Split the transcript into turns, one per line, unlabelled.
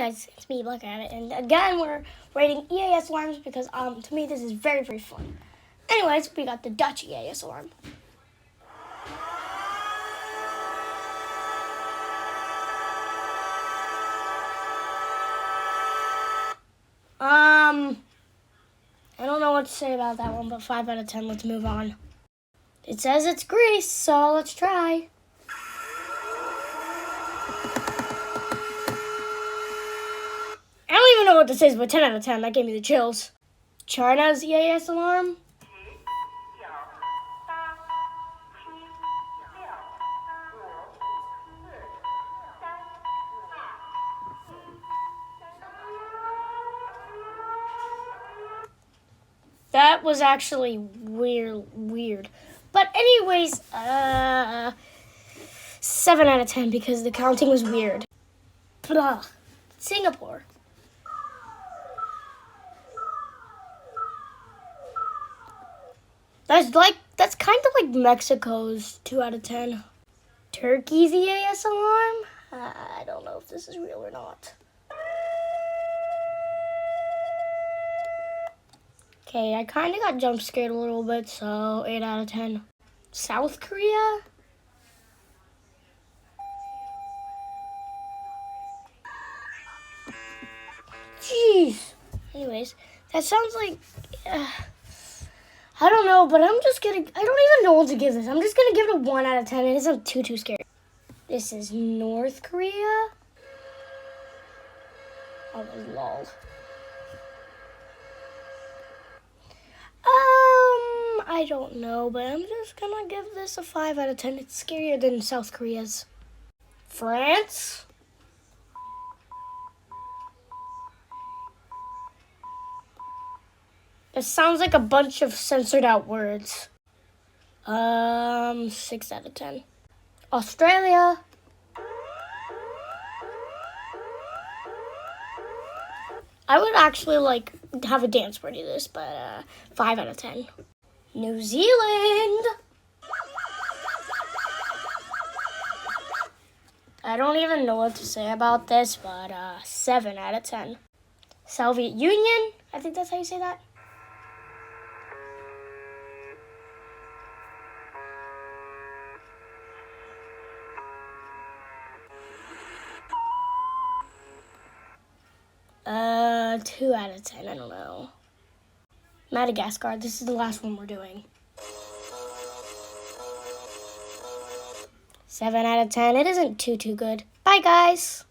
guys, it's me, Black Rabbit, and again we're rating EAS alarms because to me this is very, very fun. Anyways, we got the Dutch EAS alarm. I don't know what to say about that one, but 5 out of 10, let's move on. It says it's grease, so let's try. I don't even know what this is, but 10 out of 10, that gave me the chills. China's EAS alarm. That was actually weird. But anyways, 7 out of 10 because the counting was weird. Blah. Singapore. That's kind of like Mexico's 2 out of 10. Turkey's EAS alarm? I don't know if this is real or not. Okay, I kind of got jump scared a little bit, so 8 out of 10. South Korea? Jeez. Anyways, that sounds like... I don't know, but I don't even know what to give this. I'm just gonna give it a 1 out of 10. It isn't too scary. This is North Korea. Oh, lol. I don't know, but I'm just gonna give this a 5 out of 10. It's scarier than South Korea's. France? It sounds like a bunch of censored out words. 6 out of 10. Australia. I would actually have a dance party to this, but 5 out of 10. New Zealand. I don't even know what to say about this, but 7 out of 10. Soviet Union. I think that's how you say that. Uh, 2 out of 10, I don't know. Madagascar, this is the last one we're doing. 7 out of 10, it isn't too good. Bye, guys.